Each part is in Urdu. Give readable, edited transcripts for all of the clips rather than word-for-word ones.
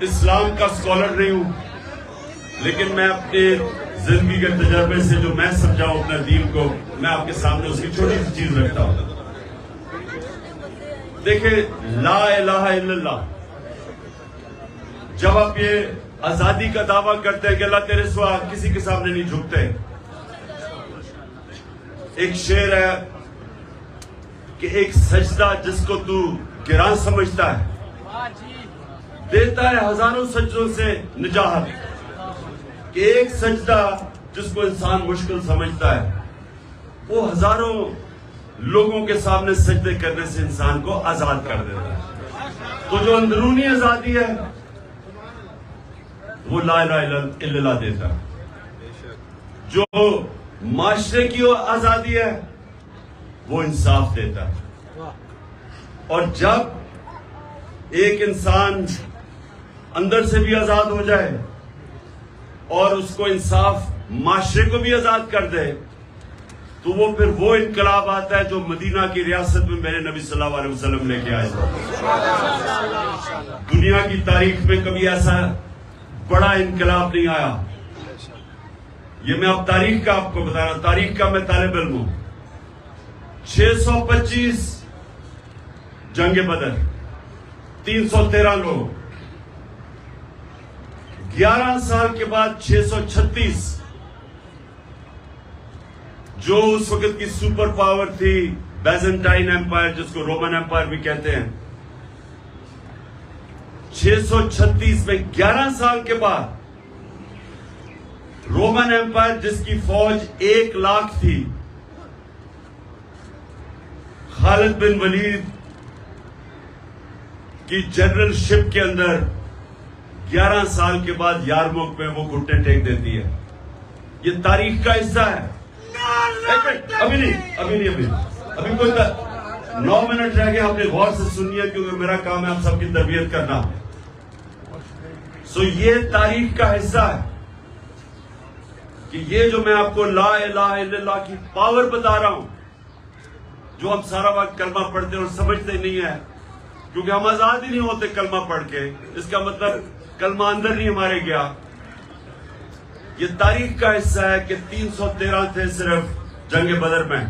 اسلام کا اسکالر نہیں ہوں، لیکن میں اپنے زندگی کے تجربے سے جو میں سمجھاؤں اپنا دین کو، میں آپ کے سامنے اس کی چھوٹی سی چیز رکھتا ہوں۔ دیکھیں، لا الہ الا اللہ، جب آپ یہ آزادی کا دعویٰ کرتے ہیں کہ اللہ تیرے سوا کسی کے سامنے نہیں جھکتے، ایک شعر ہے کہ ایک سجدہ جس کو تو گراں سمجھتا ہے دیتا ہے ہزاروں سجدوں سے نجات، کہ ایک سجدہ جس کو انسان مشکل سمجھتا ہے وہ ہزاروں لوگوں کے سامنے سجدے کرنے سے انسان کو آزاد کر دیتا ہے۔ تو جو اندرونی آزادی ہے وہ لا الہ الا اللہ دیتا ہے، جو معاشرے کی آزادی ہے وہ انصاف دیتا ہے۔ اور جب ایک انسان اندر سے بھی آزاد ہو جائے اور اس کو انصاف معاشرے کو بھی آزاد کر دے تو وہ پھر وہ انقلاب آتا ہے جو مدینہ کی ریاست میں میرے نبی صلی اللہ علیہ وسلم لے کے آئے۔ دنیا کی تاریخ میں کبھی ایسا بڑا انقلاب نہیں آیا۔ یہ میں اب تاریخ کا آپ کو بتا رہا ہوں، تاریخ کا میں طالب علم ہوں۔ 625 جنگ بدر، 313 لوگ، 11 سال کے بعد 636، جو اس وقت کی سپر پاور تھی بیزنٹائن ایمپائر، جس کو رومن ایمپائر بھی کہتے ہیں، 636 میں 11 سال کے بعد رومن ایمپائر جس کی فوج 1 لاکھ تھی، خالد بن ولید کی جنرل شپ کے اندر 11 سال کے بعد یارموک میں وہ گھٹنے ٹیک دیتی ہے۔ یہ تاریخ کا حصہ ہے۔ ابھی کوئی 9 منٹ رہ گئے، آپ نے غور سے سنیے کیونکہ میرا کام ہے آپ سب کی تربیت کرنا۔ یہ تاریخ کا حصہ ہے کہ یہ جو میں آپ کو لا الہ الا اللہ کی پاور بتا رہا ہوں، جو ہم سارا وقت کلمہ پڑھتے اور سمجھتے نہیں ہیں، کیونکہ ہم آزاد ہی نہیں ہوتے کلمہ پڑھ کے، اس کا مطلب کلمہ اندر نہیں ہمارے گیا۔ یہ تاریخ کا حصہ ہے کہ 313 تھے صرف جنگ بدر میں،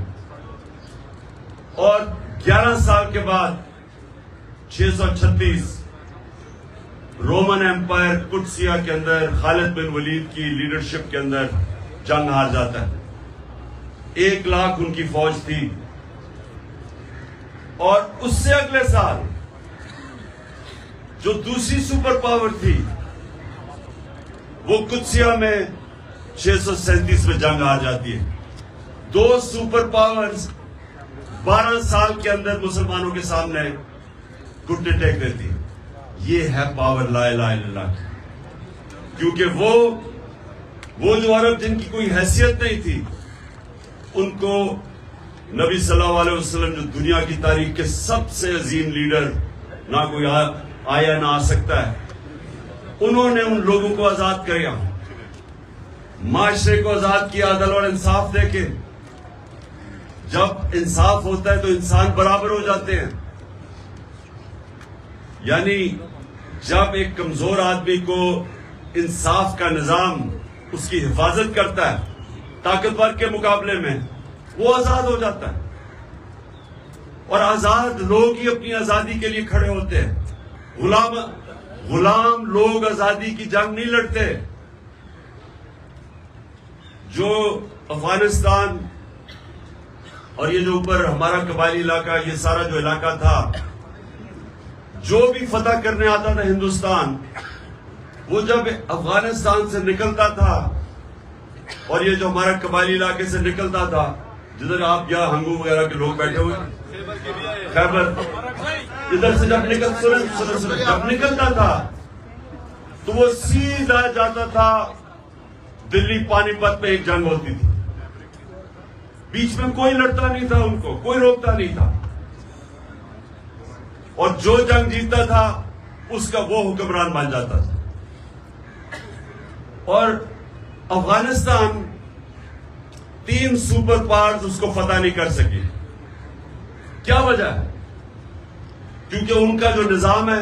اور 11 سال کے بعد 636 رومن ایمپائر قدسیہ کے اندر خالد بن ولید کی لیڈرشپ کے اندر جنگ ہار جاتا ہے۔ 1 لاکھ ان کی فوج تھی، اور اس سے اگلے سال جو دوسری سپر پاور تھی وہ قدسیہ میں 637 میں جنگ ہار جاتی ہے۔ 2 سپر پاورز 12 سال کے اندر مسلمانوں کے سامنے گھٹنے ٹیک دیتی ہے۔ یہ ہے پاور لا الہ الا اللہ کی، کیونکہ وہ جو عرب جن کی کوئی حیثیت نہیں تھی، ان کو نبی صلی اللہ علیہ وسلم جو دنیا کی تاریخ کے سب سے عظیم لیڈر، نہ کوئی آیا نہ آ سکتا ہے، انہوں نے ان لوگوں کو آزاد کیا، معاشرے کو آزاد کیا، عدل اور انصاف دے کے۔ جب انصاف ہوتا ہے تو انسان برابر ہو جاتے ہیں، یعنی جب ایک کمزور آدمی کو انصاف کا نظام اس کی حفاظت کرتا ہے طاقتور کے مقابلے میں، وہ آزاد ہو جاتا ہے۔ اور آزاد لوگ ہی اپنی آزادی کے لیے کھڑے ہوتے ہیں۔ غلام لوگ آزادی کی جنگ نہیں لڑتے۔ جو افغانستان اور یہ جو اوپر ہمارا قبائلی علاقہ، یہ سارا جو علاقہ تھا، جو بھی فتح کرنے آتا تھا ہندوستان، وہ جب افغانستان سے نکلتا تھا اور یہ جو ہمارا قبائلی علاقے سے نکلتا تھا، جدھر آپ یا ہنگو وغیرہ کے لوگ بیٹھے ہوئے، خیبر، ادھر سے جب نکلتا تھا تو وہ سیدھا جاتا تھا دلی پانی پت میں۔ ایک جنگ ہوتی تھی، بیچ میں کوئی لڑتا نہیں تھا، ان کو کوئی روکتا نہیں تھا، اور جو جنگ جیتتا تھا اس کا وہ حکمران بن جاتا تھا۔ اور افغانستان 3 سپر پاورز اس کو فتح نہیں کر سکی۔ کیا وجہ ہے؟ کیونکہ ان کا جو نظام ہے